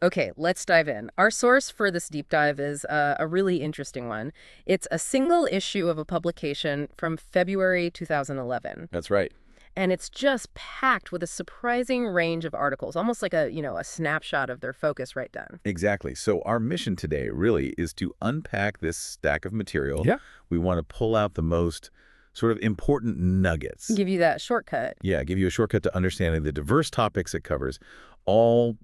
Okay, let's dive in. Our source for this deep dive is a really interesting one. It's a single issue of a publication from February 2011, That's right. and it's just packed with a surprising range of articles, almost like a snapshot of their focus right then. Exactly. So our mission today really is to unpack this stack of material. Yeah. We want to pull out the most sort of important nuggets. Give you that shortcut. Yeah, give you a shortcut to understanding the diverse topics it covers, all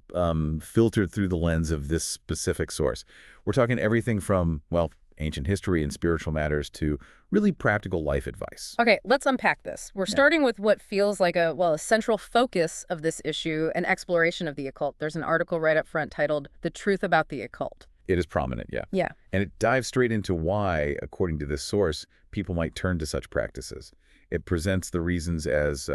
filtered through the lens of this specific source. We're talking everything from, well, ancient history and spiritual matters to really practical life advice. Okay, let's unpack this. We're starting with what feels like a central focus of this issue, an exploration of the occult. There's an article right up front titled "The Truth About the Occult." It is prominent, yeah. Yeah. And it dives straight into why, according to this source, people might turn to such practices. It presents the reasons as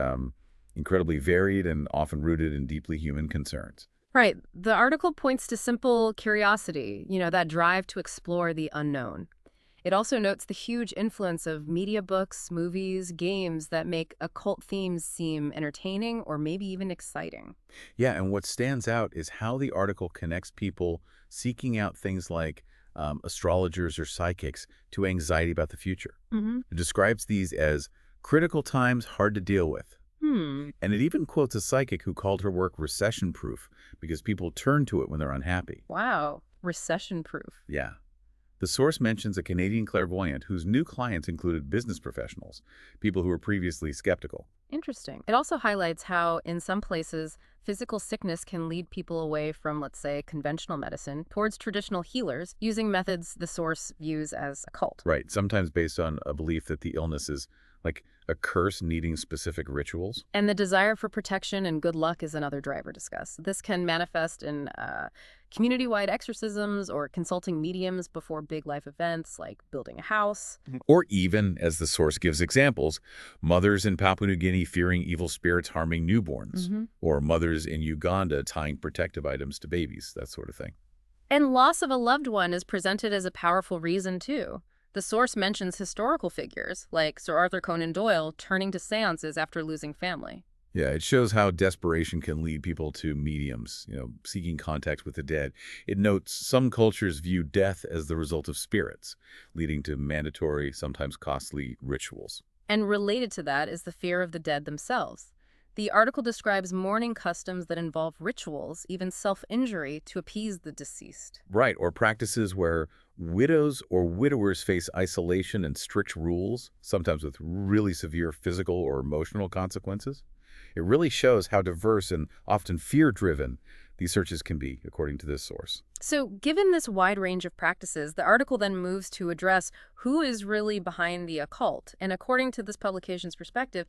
incredibly varied and often rooted in deeply human concerns. Right. The article points to simple curiosity, that drive to explore the unknown. It also notes the huge influence of media books, movies, games that make occult themes seem entertaining or maybe even exciting. Yeah, and what stands out is how the article connects people seeking out things like astrologers or psychics to anxiety about the future. Mm-hmm. It describes these as critical times hard to deal with. Hmm. And it even quotes a psychic who called her work recession-proof because people turn to it when they're unhappy. Wow. Recession-proof. Yeah. The source mentions a Canadian clairvoyant whose new clients included business professionals, people who were previously skeptical. Interesting. It also highlights how, in some places, physical sickness can lead people away from, let's say, conventional medicine towards traditional healers using methods the source views as occult. Right, sometimes based on a belief that the illness is like a curse needing specific rituals. And the desire for protection and good luck is another driver discussed. This can manifest in community-wide exorcisms or consulting mediums before big life events like building a house. Or even, as the source gives examples, mothers in Papua New Guinea fearing evil spirits harming newborns, or mothers in Uganda tying protective items to babies, that sort of thing. And loss of a loved one is presented as a powerful reason, too. The source mentions historical figures, like Sir Arthur Conan Doyle turning to seances after losing family. Yeah, it shows how desperation can lead people to mediums, seeking contact with the dead. It notes some cultures view death as the result of spirits, leading to mandatory, sometimes costly rituals. And related to that is the fear of the dead themselves. The article describes mourning customs that involve rituals, even self-injury, to appease the deceased. Right, or practices where widows or widowers face isolation and strict rules, sometimes with really severe physical or emotional consequences. It really shows how diverse and often fear-driven these searches can be, according to this source. So, given this wide range of practices, the article then moves to address who is really behind the occult. And according to this publication's perspective,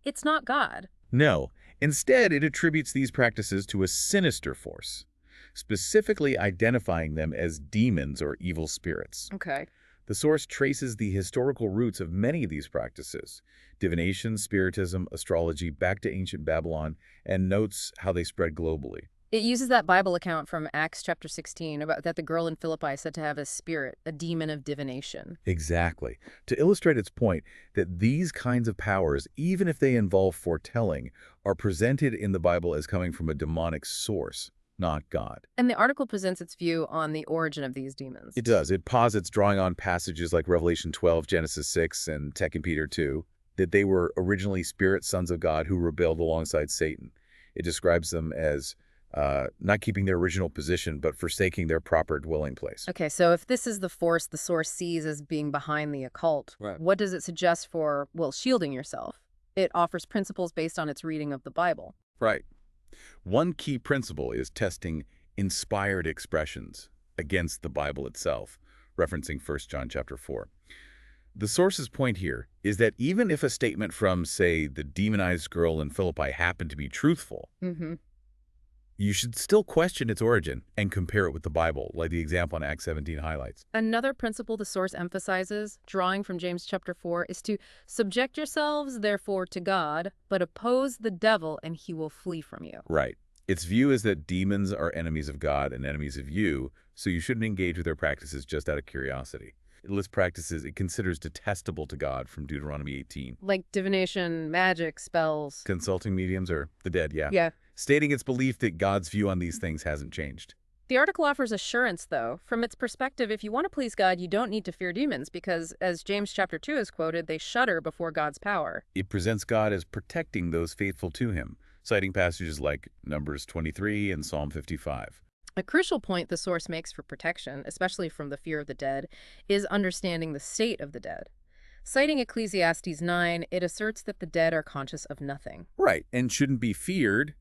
it's not God. No, instead it attributes these practices to a sinister force, specifically identifying them as demons or evil spirits. Okay. The source traces the historical roots of many of these practices, divination, spiritism, astrology, back to ancient Babylon, and notes how they spread globally. It uses that Bible account from Acts chapter 16 about that the girl in Philippi said to have a spirit, a demon of divination. Exactly. To illustrate its point that these kinds of powers, even if they involve foretelling, are presented in the Bible as coming from a demonic source, not God. And the article presents its view on the origin of these demons. It does. It posits, drawing on passages like Revelation 12, Genesis 6, and 2 Peter 2, that they were originally spirit sons of God who rebelled alongside Satan. It describes them as not keeping their original position, but forsaking their proper dwelling place. Okay, so if this is the force the source sees as being behind the occult, Right. what does it suggest for, well, shielding yourself? It offers principles based on its reading of the Bible. Right. One key principle is testing inspired expressions against the Bible itself, referencing 1 John chapter 4. The source's point here is that even if a statement from, say, the demonized girl in Philippi happened to be truthful, you should still question its origin and compare it with the Bible, like the example in Acts 17 highlights. Another principle the source emphasizes, drawing from James chapter 4, is to subject yourselves, therefore, to God, but oppose the devil, and he will flee from you. Right. Its view is that demons are enemies of God and enemies of you, so you shouldn't engage with their practices just out of curiosity. It lists practices it considers detestable to God from Deuteronomy 18. Like divination, magic, spells. Consulting mediums or the dead, yeah. Yeah. stating its belief that God's view on these things hasn't changed. The article offers assurance, though. From its perspective, if you want to please God, you don't need to fear demons because, as James chapter 2 is quoted, they shudder before God's power. It presents God as protecting those faithful to him, citing passages like Numbers 23 and Psalm 55. A crucial point the source makes for protection, especially from the fear of the dead, is understanding the state of the dead. Citing Ecclesiastes 9, it asserts that the dead are conscious of nothing. Right, and shouldn't be feared.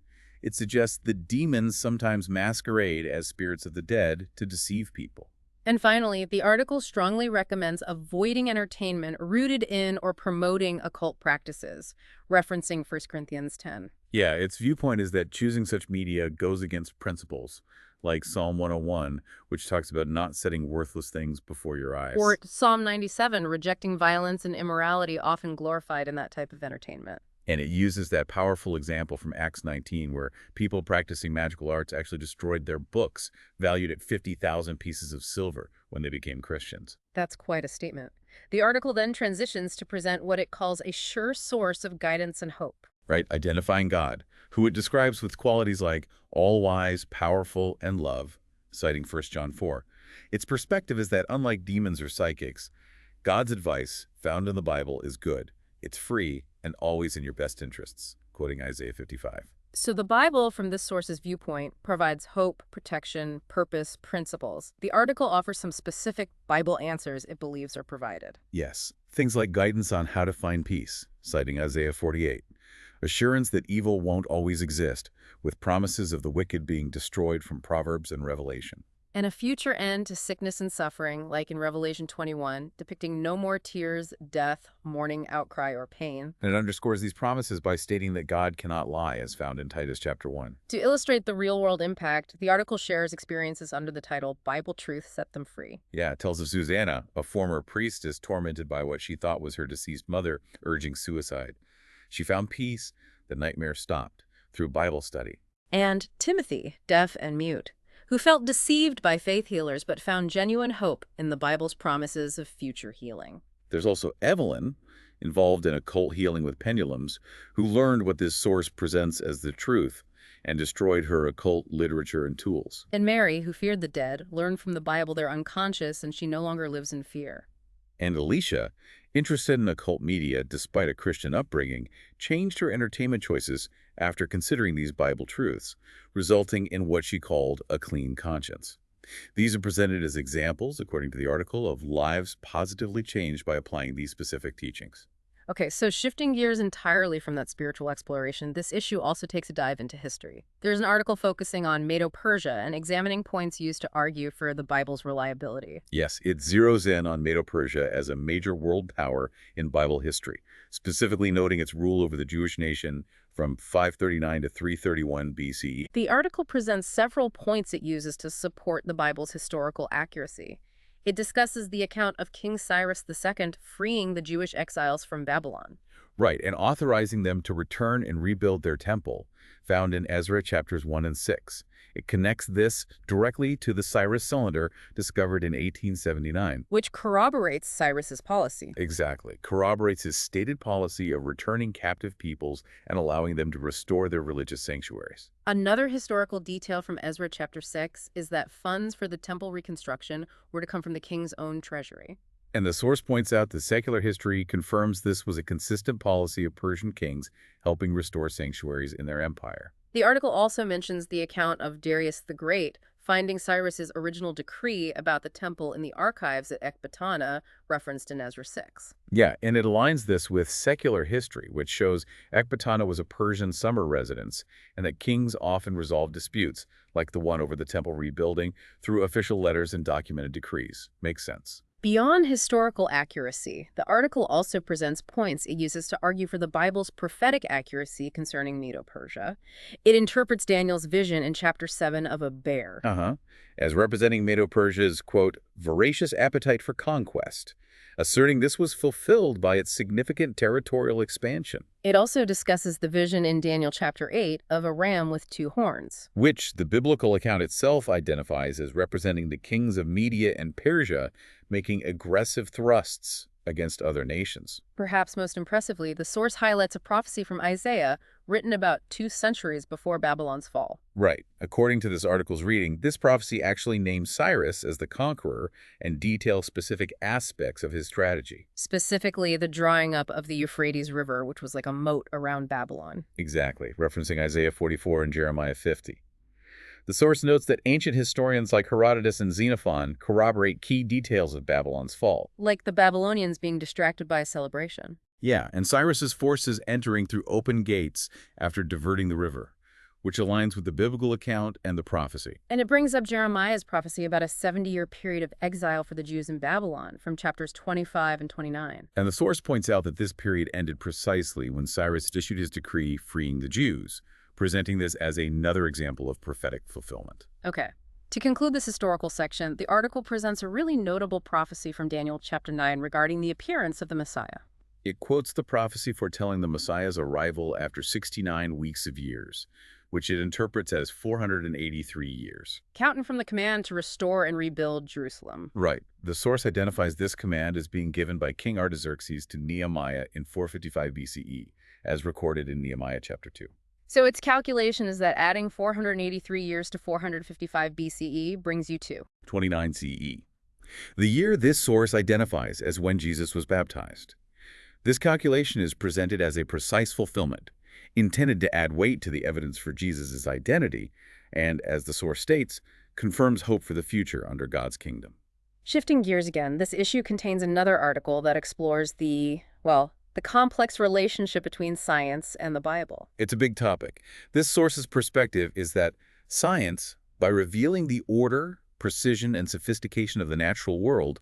It suggests that demons sometimes masquerade as spirits of the dead to deceive people. And finally, the article strongly recommends avoiding entertainment rooted in or promoting occult practices, referencing 1 Corinthians 10. Yeah, its viewpoint is that choosing such media goes against principles, like Psalm 101, which talks about not setting worthless things before your eyes. Or Psalm 97, rejecting violence and immorality often glorified in that type of entertainment. And it uses that powerful example from Acts 19, where people practicing magical arts actually destroyed their books, valued at 50,000 pieces of silver, when they became Christians. That's quite a statement. The article then transitions to present what it calls a sure source of guidance and hope. Right, identifying God, who it describes with qualities like all-wise, powerful, and love, citing 1 John 4. Its perspective is that unlike demons or psychics, God's advice, found in the Bible, is good. It's free and always in your best interests, quoting Isaiah 55. So the Bible, from this source's viewpoint, provides hope, protection, purpose, principles. The article offers some specific Bible answers it believes are provided. Yes, things like guidance on how to find peace, citing Isaiah 48. Assurance that evil won't always exist, with promises of the wicked being destroyed from Proverbs and Revelation. And a future end to sickness and suffering, like in Revelation 21, depicting no more tears, death, mourning, outcry, or pain. And it underscores these promises by stating that God cannot lie, as found in Titus chapter 1. To illustrate the real-world impact, the article shares experiences under the title, Bible Truth Set Them Free. Yeah, it tells of Susanna, a former priestess tormented by what she thought was her deceased mother, urging suicide. She found peace, the nightmare stopped, through Bible study. And Timothy, deaf and mute, who felt deceived by faith healers but found genuine hope in the Bible's promises of future healing. There's also Evelyn, involved in occult healing with pendulums, who learned what this source presents as the truth and destroyed her occult literature and tools. And Mary, who feared the dead, learned from the Bible they're unconscious and she no longer lives in fear. And Alicia, interested in occult media despite a Christian upbringing, changed her entertainment choices after considering these Bible truths, resulting in what she called a clean conscience. These are presented as examples, according to the article, of lives positively changed by applying these specific teachings. Okay, so shifting gears entirely from that spiritual exploration, this issue also takes a dive into history. There's an article focusing on Medo-Persia and examining points used to argue for the Bible's reliability. Yes, it zeroes in on Medo-Persia as a major world power in Bible history, specifically noting its rule over the Jewish nation from 539 to 331 BCE. The article presents several points it uses to support the Bible's historical accuracy. It discusses the account of King Cyrus II freeing the Jewish exiles from Babylon. Right, and authorizing them to return and rebuild their temple, found in Ezra chapters 1 and 6. It connects this directly to the Cyrus cylinder discovered in 1879. Which corroborates Cyrus's policy. Exactly. Corroborates his stated policy of returning captive peoples and allowing them to restore their religious sanctuaries. Another historical detail from Ezra chapter 6 is that funds for the temple reconstruction were to come from the king's own treasury. And the source points out that secular history confirms this was a consistent policy of Persian kings helping restore sanctuaries in their empire. The article also mentions the account of Darius the Great finding Cyrus's original decree about the temple in the archives at Ecbatana, referenced in Ezra 6. Yeah, and it aligns this with secular history, which shows Ecbatana was a Persian summer residence, and that kings often resolved disputes, like the one over the temple rebuilding, through official letters and documented decrees. Makes sense. Beyond historical accuracy, the article also presents points it uses to argue for the Bible's prophetic accuracy concerning Medo-Persia. It interprets Daniel's vision in chapter 7 of a bear. As representing Medo-Persia's, quote, voracious appetite for conquest, asserting this was fulfilled by its significant territorial expansion. It also discusses the vision in Daniel chapter 8 of a ram with 2 horns, which the biblical account itself identifies as representing the kings of Media and Persia making aggressive thrusts against other nations. Perhaps most impressively, the source highlights a prophecy from Isaiah written about 2 centuries before Babylon's fall. Right. According to this article's reading, this prophecy actually names Cyrus as the conqueror and details specific aspects of his strategy. Specifically, the drawing up of the Euphrates River, which was like a moat around Babylon. Exactly, referencing Isaiah 44 and Jeremiah 50. The source notes that ancient historians like Herodotus and Xenophon corroborate key details of Babylon's fall. Like the Babylonians being distracted by a celebration. Yeah, and Cyrus's forces entering through open gates after diverting the river, which aligns with the biblical account and the prophecy. And it brings up Jeremiah's prophecy about a 70-year period of exile for the Jews in Babylon from chapters 25 and 29. And the source points out that this period ended precisely when Cyrus issued his decree freeing the Jews, presenting this as another example of prophetic fulfillment. Okay. To conclude this historical section, the article presents a really notable prophecy from Daniel chapter 9 regarding the appearance of the Messiah. It quotes the prophecy foretelling the Messiah's arrival after 69 weeks of years, which it interprets as 483 years. Counting from the command to restore and rebuild Jerusalem. Right. The source identifies this command as being given by King Artaxerxes to Nehemiah in 455 BCE, as recorded in Nehemiah chapter 2. So its calculation is that adding 483 years to 455 BCE brings you to 29 CE, the year this source identifies as when Jesus was baptized. This calculation is presented as a precise fulfillment, intended to add weight to the evidence for Jesus' identity, and, as the source states, confirms hope for the future under God's kingdom. Shifting gears again, this issue contains another article that explores the complex relationship between science and the Bible. It's a big topic. This source's perspective is that science, by revealing the order, precision, and sophistication of the natural world,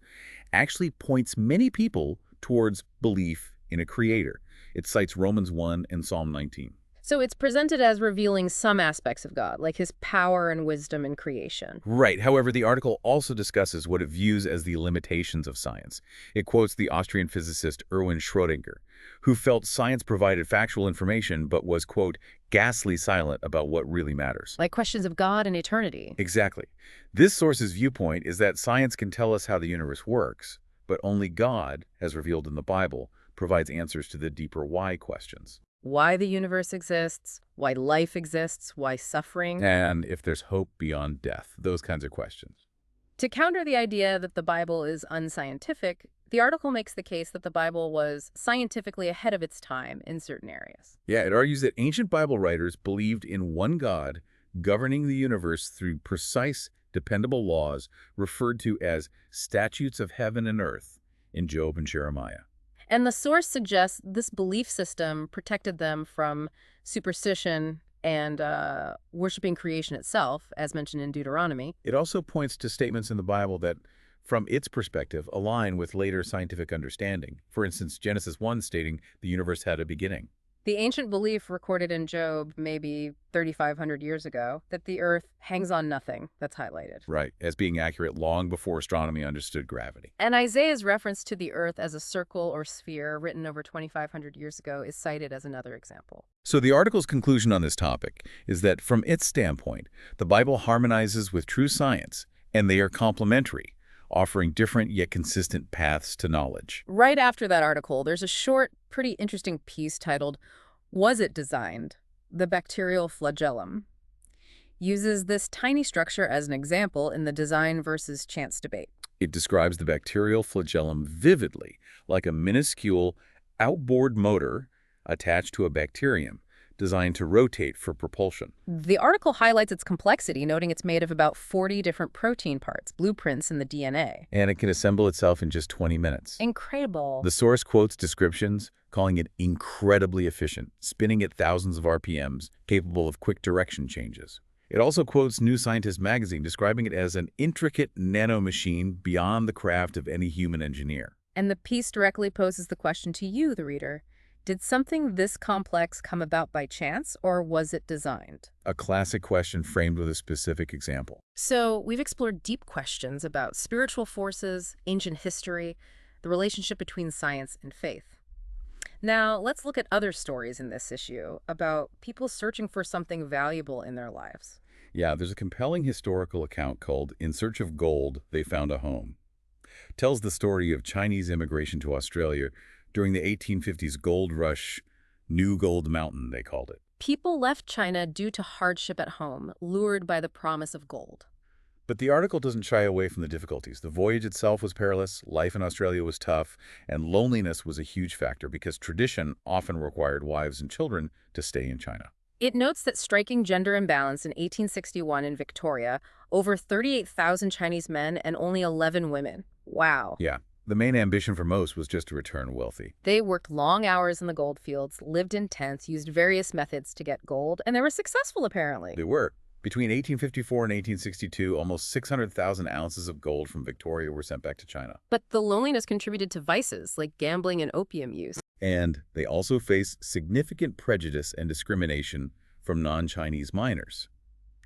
actually points many people towards belief in a creator. It cites Romans 1 and Psalm 19. So it's presented as revealing some aspects of God, like his power and wisdom in creation. Right. However, the article also discusses what it views as the limitations of science. It quotes the Austrian physicist Erwin Schrödinger, who felt science provided factual information but was, quote, ghastly silent about what really matters. Like questions of God and eternity. Exactly. This source's viewpoint is that science can tell us how the universe works, but only God, as revealed in the Bible, provides answers to the deeper why questions. Why the universe exists, why life exists, why suffering. And if there's hope beyond death, those kinds of questions. To counter the idea that the Bible is unscientific, the article makes the case that the Bible was scientifically ahead of its time in certain areas. Yeah, it argues that ancient Bible writers believed in one God governing the universe through precise, dependable laws referred to as statutes of heaven and earth in Job and Jeremiah. And the source suggests this belief system protected them from superstition and worshiping creation itself, as mentioned in Deuteronomy. It also points to statements in the Bible that, from its perspective, align with later scientific understanding. For instance, Genesis 1 stating the universe had a beginning. The ancient belief recorded in Job maybe 3,500 years ago that the earth hangs on nothing, that's highlighted. Right, as being accurate long before astronomy understood gravity. And Isaiah's reference to the earth as a circle or sphere written over 2,500 years ago is cited as another example. So the article's conclusion on this topic is that, from its standpoint, the Bible harmonizes with true science, and they are complementary, offering different yet consistent paths to knowledge. Right after that article, there's a short, pretty interesting piece titled, "Was It Designed? The Bacterial Flagellum." Uses this tiny structure as an example in the design versus chance debate. It describes the bacterial flagellum vividly, like a minuscule outboard motor attached to a bacterium, designed to rotate for propulsion. The article highlights its complexity, noting it's made of about 40 different protein parts, blueprints in the DNA. And it can assemble itself in just 20 minutes. Incredible. The source quotes descriptions, calling it incredibly efficient, spinning at thousands of RPMs, capable of quick direction changes. It also quotes New Scientist magazine, describing it as an intricate nanomachine beyond the craft of any human engineer. And the piece directly poses the question to you, the reader. Did something this complex come about by chance, or was it designed? A classic question framed with a specific example. So we've explored deep questions about spiritual forces, ancient history, the relationship between science and faith. Now, let's look at other stories in this issue about people searching for something valuable in their lives. Yeah, there's a compelling historical account called In Search of Gold, They Found a Home. tells the story of Chinese immigration to Australia during the 1850s gold rush, New Gold Mountain, they called it. People left China due to hardship at home, lured by the promise of gold. But the article doesn't shy away from the difficulties. The voyage itself was perilous, life in Australia was tough, and loneliness was a huge factor because tradition often required wives and children to stay in China. It notes that striking gender imbalance in 1861 in Victoria, over 38,000 Chinese men and only 11 women. Wow. Yeah, the main ambition for most was just to return wealthy. They worked long hours in the gold fields, lived in tents, used various methods to get gold, and they were successful apparently. They were. Between 1854 and 1862, almost 600,000 ounces of gold from Victoria were sent back to China. But the loneliness contributed to vices like gambling and opium use. And they also faced significant prejudice and discrimination from non-Chinese miners.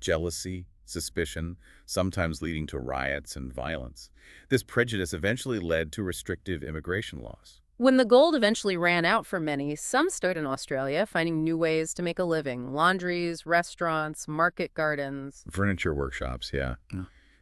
Jealousy, suspicion, sometimes leading to riots and violence. This prejudice eventually led to restrictive immigration laws. When the gold eventually ran out for many, some stayed in Australia, finding new ways to make a living. Laundries, restaurants, market gardens. Furniture workshops, yeah.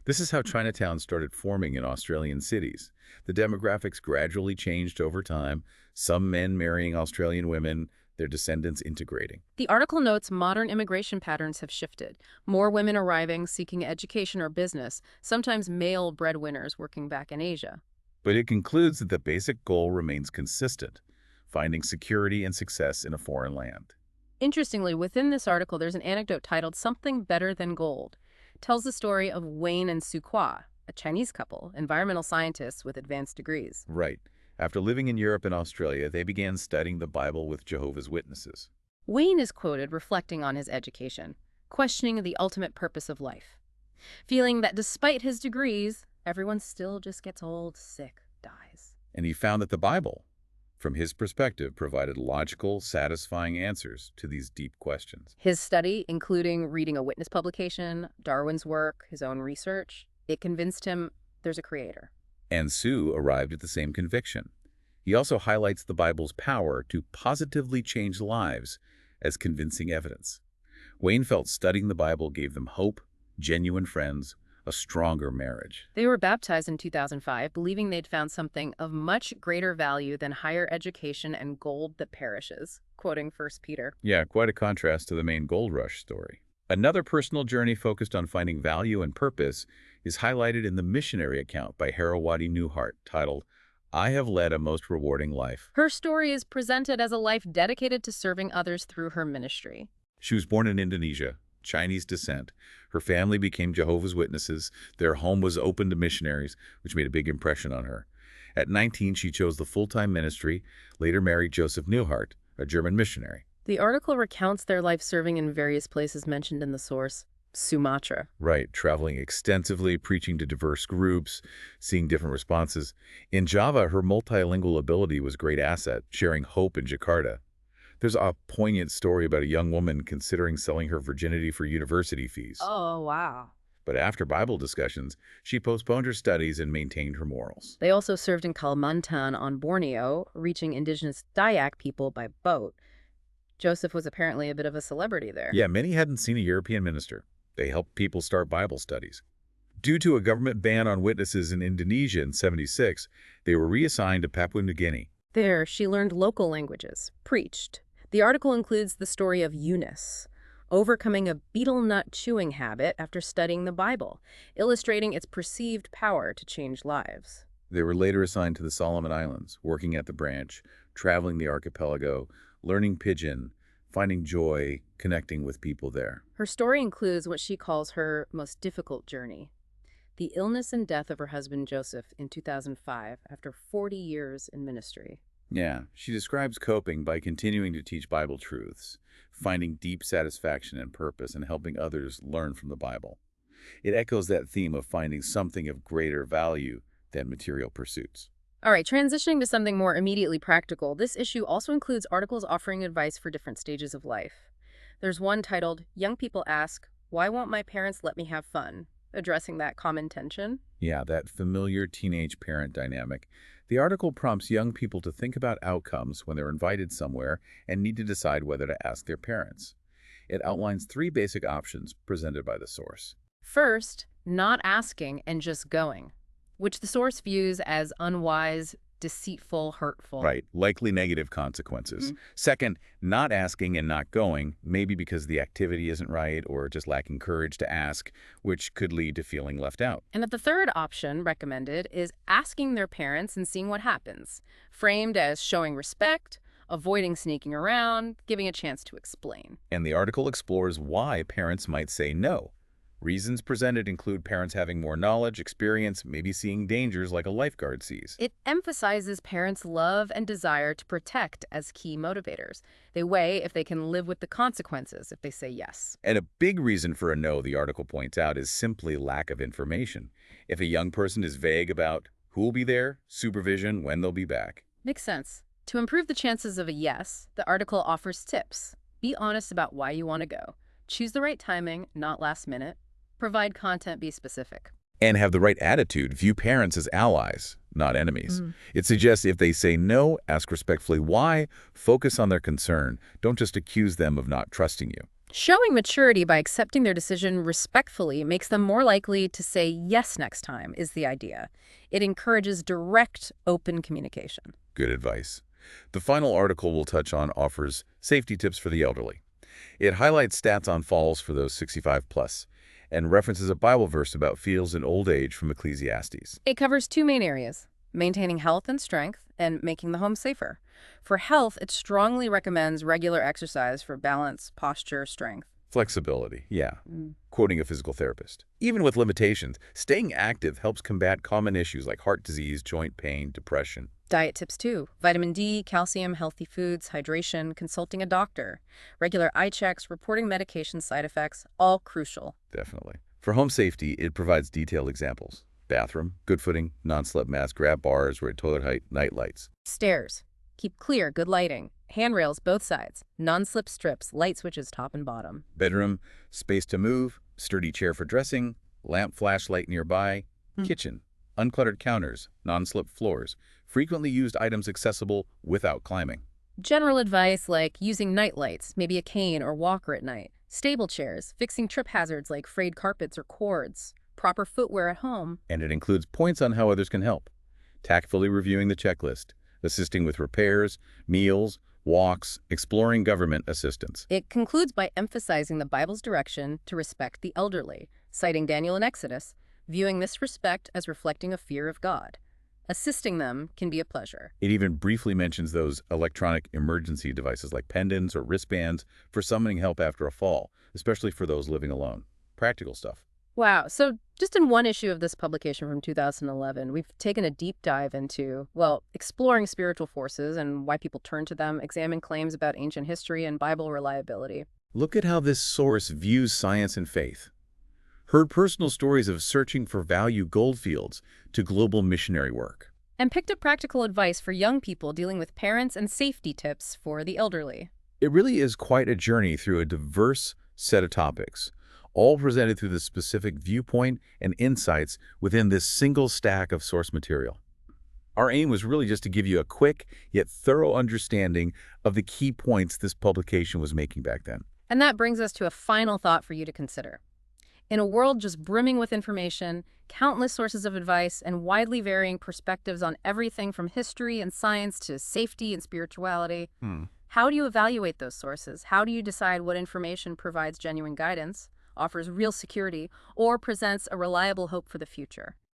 This is how Chinatown started forming in Australian cities. The demographics gradually changed over time, some men marrying Australian women, their descendants integrating. The article notes modern immigration patterns have shifted. More women arriving, seeking education or business, sometimes male breadwinners working back in Asia. But it concludes that the basic goal remains consistent, finding security and success in a foreign land. Interestingly, within this article, there's an anecdote titled Something Better Than Gold. It tells the story of Wayne and Sue Kwa, a Chinese couple, environmental scientists with advanced degrees. Right. After living in Europe and Australia, they began studying the Bible with Jehovah's Witnesses. Wayne is quoted reflecting on his education, questioning the ultimate purpose of life, feeling that despite his degrees, everyone still just gets old, sick, dies. And he found that the Bible, from his perspective, provided logical, satisfying answers to these deep questions. His study, including reading a witness publication, Darwin's work, his own research, it convinced him there's a creator. And Sue arrived at the same conviction. He also highlights the Bible's power to positively change lives as convincing evidence. Wayne felt studying the Bible gave them hope, genuine friends, a stronger marriage. They were baptized in 2005, believing they'd found something of much greater value than higher education and gold that perishes, quoting 1 Peter. Yeah, quite a contrast to the main gold rush story. Another personal journey focused on finding value and purpose is highlighted in the missionary account by Harawati Newhart, titled, I Have Led a Most Rewarding Life. Her story is presented as a life dedicated to serving others through her ministry. She was born in Indonesia, Chinese descent. Her family became Jehovah's Witnesses. Their home was open to missionaries, which made a big impression on her. At 19, she chose the full-time ministry, later married Joseph Newhart, a German missionary. The article recounts their life serving in various places mentioned in the source. Sumatra. Right, traveling extensively, preaching to diverse groups, seeing different responses. In Java, her multilingual ability was a great asset, sharing hope in Jakarta. There's a poignant story about a young woman considering selling her virginity for university fees. Oh, wow. But after Bible discussions, she postponed her studies and maintained her morals. They also served in Kalimantan on Borneo, reaching indigenous Dayak people by boat. Joseph was apparently a bit of a celebrity there. Yeah, many hadn't seen a European minister. They helped people start Bible studies. Due to a government ban on witnesses in Indonesia in '76, they were reassigned to Papua New Guinea. There, she learned local languages, preached. The article includes the story of Eunice, overcoming a betel nut chewing habit after studying the Bible, illustrating its perceived power to change lives. They were later assigned to the Solomon Islands, working at the branch, traveling the archipelago, learning Pidgin, finding joy, connecting with people there. Her story includes what she calls her most difficult journey, the illness and death of her husband Joseph in 2005 after 40 years in ministry. Yeah, she describes coping by continuing to teach Bible truths, finding deep satisfaction and purpose, and helping others learn from the Bible. It echoes that theme of finding something of greater value than material pursuits. All right, transitioning to something more immediately practical, this issue also includes articles offering advice for different stages of life. There's one titled, Young People Ask, Why Won't My Parents Let Me Have Fun? Addressing that common tension. Yeah, that familiar teenage parent dynamic. The article prompts young people to think about outcomes when they're invited somewhere and need to decide whether to ask their parents. It outlines 3 basic options presented by the source. First, not asking and just going. which the source views as unwise, deceitful, hurtful. Right, likely negative consequences. Mhm. Second, not asking and not going, maybe because the activity isn't right or just lacking courage to ask, which could lead to feeling left out. And the third option recommended is asking their parents and seeing what happens, framed as showing respect, avoiding sneaking around, giving a chance to explain. And the article explores why parents might say no. Reasons presented include parents having more knowledge, experience, maybe seeing dangers like a lifeguard sees. It emphasizes parents' love and desire to protect as key motivators. They weigh if they can live with the consequences if they say yes. And a big reason for a no, the article points out, is simply lack of information. If a young person is vague about who will be there, supervision, when they'll be back. Makes sense. To improve the chances of a yes, the article offers tips. Be honest about why you want to go. Choose the right timing, not last minute. Provide content, be specific. And have the right attitude, view parents as allies, not enemies. It suggests if they say no, ask respectfully why, focus on their concern, don't just accuse them of not trusting you. Showing maturity by accepting their decision respectfully makes them more likely to say yes next time, is the idea. It encourages direct, open communication. Good advice. The final article we'll touch on offers safety tips for the elderly. It highlights stats on falls for those 65 plus and references a Bible verse about fields in old age from Ecclesiastes. It covers two main areas: maintaining health and strength and making the home safer. For health, it strongly recommends regular exercise for balance, posture, strength. Flexibility, yeah. Quoting a physical therapist. Even with limitations, staying active helps combat common issues like heart disease, joint pain, depression. Diet tips too: vitamin D, calcium, healthy foods, hydration, consulting a doctor, regular eye checks, reporting medication side effects, all crucial. Definitely. For home safety, it provides detailed examples. Bathroom, good footing, non-slip mask, grab bars, right toilet height, night lights. Stairs: keep clear, good lighting. Handrails both sides, non-slip strips, light switches top and bottom. Bedroom, space to move, sturdy chair for dressing, lamp flashlight nearby. Kitchen, uncluttered counters, non-slip floors, frequently used items accessible without climbing. General advice like using night lights, maybe a cane or walker at night. Stable chairs, fixing trip hazards like frayed carpets or cords. Proper footwear at home. And it includes points on how others can help. Tactfully reviewing the checklist, assisting with repairs, meals, walks, exploring government assistance. It concludes by emphasizing the Bible's direction to respect the elderly, citing Daniel and Exodus, viewing this respect as reflecting a fear of God. Assisting them can be a pleasure. It even briefly mentions those electronic emergency devices like pendants or wristbands for summoning help after a fall, especially for those living alone. Practical stuff. Wow. So just in one issue of this publication from 2011, we've taken a deep dive into, well, exploring spiritual forces and why people turn to them, examine claims about ancient history and Bible reliability. Look at how this source views science and faith. Heard personal stories of searching for value goldfields to global missionary work. And picked up practical advice for young people dealing with parents and safety tips for the elderly. It really is quite a journey through a diverse set of topics, all presented through the specific viewpoint and insights within this single stack of source material. Our aim was really just to give you a quick yet thorough understanding of the key points this publication was making back then. And that brings us to a final thought for you to consider. In a world just brimming with information, countless sources of advice, and widely varying perspectives on everything from history and science to safety and spirituality, how do you evaluate those sources? How do you decide what information provides genuine guidance, offers real security, or presents a reliable hope for the future?